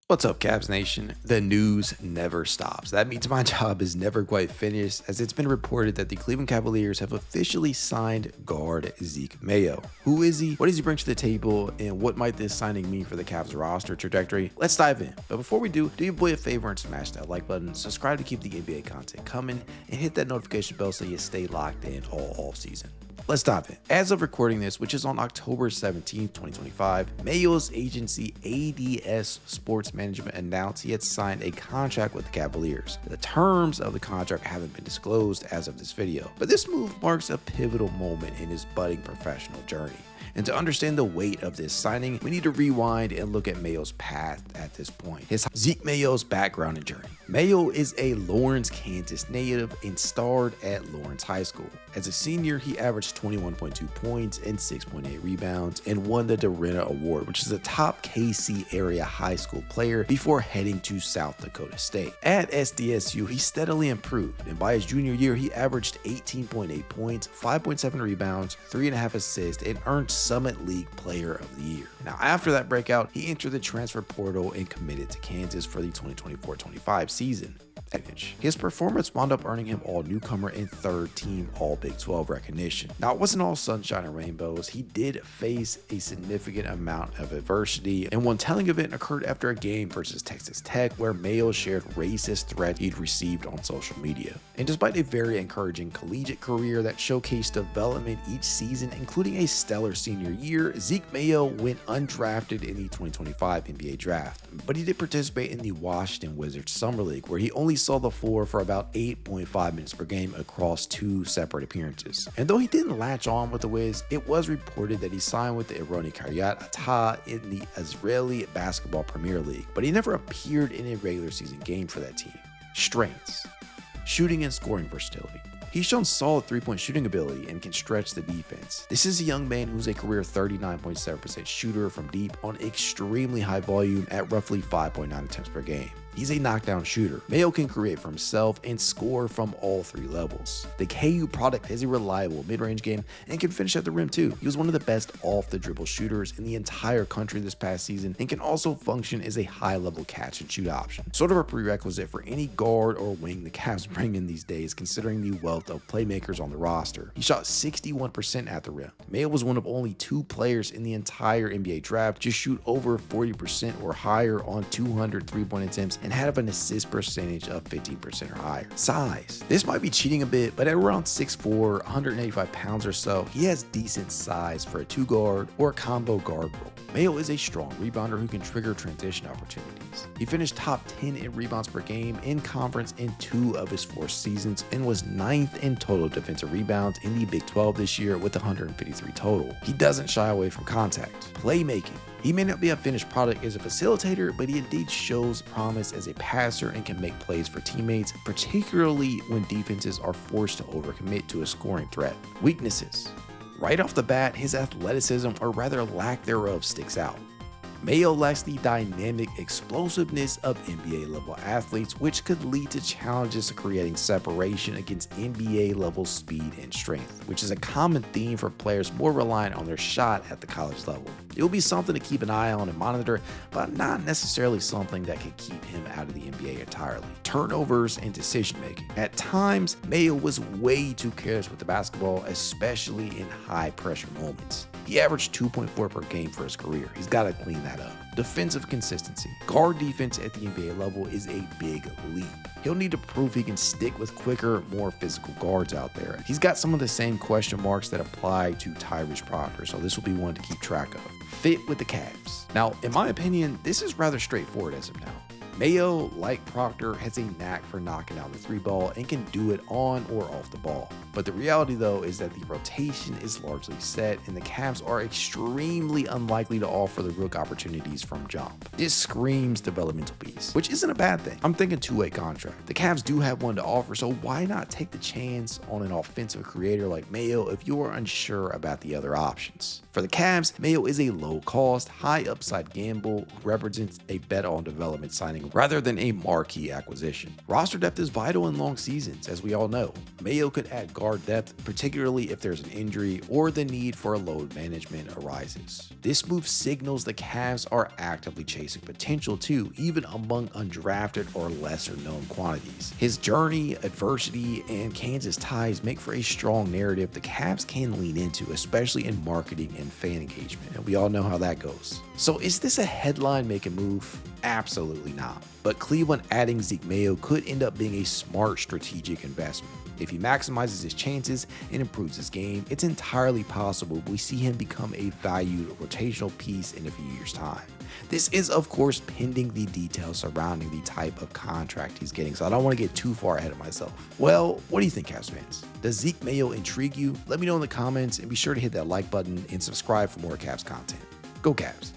What's up, Cavs Nation? The news never stops. That means my job is never quite finished, as it's been reported that the Cleveland Cavaliers have officially signed guard Zeke Mayo. Who is he? What does he bring to the table? And what might this signing mean for the Cavs roster trajectory? Let's dive in. But before we do your boy a favor and smash that like button, subscribe to keep the NBA content coming, and hit that notification bell so you stay locked in all offseason. Let's dive in. As of recording this, which is on October 17th, 2025, Mayo's agency ADS Sports Management announced he had signed a contract with the Cavaliers. The terms of the contract haven't been disclosed as of this video, but this move marks a pivotal moment in his budding professional journey. And to understand the weight of this signing, we need to rewind and look at Mayo's path at this point. Zeke Mayo's background and journey. Mayo is a Lawrence, Kansas native and starred at Lawrence High School. As a senior, he averaged 21.2 points and 6.8 rebounds and won the Dorena Award, which is a top KC area high school player, before heading to South Dakota State. At SDSU, he steadily improved, and by his junior year, he averaged 18.8 points, 5.7 rebounds, 3.5 assists, and earned Summit League Player of the Year. Now, after that breakout, he entered the transfer portal and committed to Kansas for the 2024-25 season. His performance wound up earning him all newcomer and third team all Big 12 recognition. Now, it wasn't all sunshine and rainbows. He did face a significant amount of adversity, and one telling event occurred after a game versus Texas Tech where Mayo shared racist threats he'd received on social media. And despite a very encouraging collegiate career that showcased development each season, including a stellar senior year, Zeke Mayo went undrafted in the 2025 NBA draft. But he did participate in the Washington Wizards Summer League, where he only saw the floor for about 8.5 minutes per game across 2 separate appearances. And though he didn't latch on with the Wiz, it was reported that he signed with the Emoni in the Israeli Basketball Premier League, but he never appeared in a regular season game for that team. Strengths: shooting and scoring versatility. He's shown solid 3-point shooting ability and can stretch the defense. This is a young man who's a career 39.7% shooter from deep on extremely high volume at roughly 5.9 attempts per game. He's a knockdown shooter. Mayo can create for himself and score from all 3 levels. The KU product has a reliable mid-range game and can finish at the rim too. He was one of the best off-the-dribble shooters in the entire country this past season and can also function as a high-level catch-and-shoot option. Sort of a prerequisite for any guard or wing the Cavs bring in these days, considering the wealth of playmakers on the roster. He shot 61% at the rim. Mayo was one of only 2 players in the entire NBA draft to shoot over 40% or higher on 200 3-point attempts and had an assist percentage of 15% or higher. Size: this might be cheating a bit, but at around 6'4", 185 pounds or so, he has decent size for a 2-guard or a combo guard role. Mayo is a strong rebounder who can trigger transition opportunities. He finished top 10 in rebounds per game in conference in 2 of his 4 seasons and was 9th in total defensive rebounds in the Big 12 this year with 153 total. He doesn't shy away from contact. Playmaking: he may not be a finished product as a facilitator, but he indeed shows promise as a passer and can make plays for teammates, particularly when defenses are forced to overcommit to a scoring threat. Weaknesses: right off the bat, his athleticism, or rather lack thereof, sticks out. Mayo lacks the dynamic explosiveness of NBA-level athletes, which could lead to challenges creating separation against NBA-level speed and strength, which is a common theme for players more reliant on their shot at the college level. It will be something to keep an eye on and monitor, but not necessarily something that could keep him out of the NBA entirely. Turnovers and decision-making. At times, Mayo was way too careless with the basketball, especially in high-pressure moments. He averaged 2.4 per game for his career. He's got to clean that up. Defensive consistency. Guard defense at the NBA level is a big leap. He'll need to prove he can stick with quicker, more physical guards out there. He's got some of the same question marks that apply to Tyrese Proctor, so this will be one to keep track of. Fit with the Cavs. Now, in my opinion, this is rather straightforward as of now. Mayo, like Proctor, has a knack for knocking down the 3-ball and can do it on or off the ball. But the reality, though, is that the rotation is largely set, and the Cavs are extremely unlikely to offer the rook opportunities from jump. This screams developmental piece, which isn't a bad thing. I'm thinking 2-way contract. The Cavs do have one to offer, so why not take the chance on an offensive creator like Mayo if you are unsure about the other options? For the Cavs, Mayo is a low-cost, high-upside gamble who represents a bet on development signing signing rather than a marquee acquisition. Roster depth is vital in long seasons, as we all know. Mayo could add guard depth, particularly if there's an injury or the need for load management arises. This move signals the Cavs are actively chasing potential too, even among undrafted or lesser known quantities. His journey, adversity, and Kansas ties make for a strong narrative the Cavs can lean into, especially in marketing and fan engagement, and we all know how that goes. So is this a headline-making move? Absolutely not. But Cleveland adding Zeke Mayo could end up being a smart strategic investment. If he maximizes his chances and improves his game, it's entirely possible we see him become a valued rotational piece in a few years' time. This is, of course, pending the details surrounding the type of contract he's getting, so I don't want to get too far ahead of myself. Well, what do you think, Cavs fans? Does Zeke Mayo intrigue you? Let me know in the comments, and be sure to hit that like button and subscribe for more Cavs content. Go Cavs!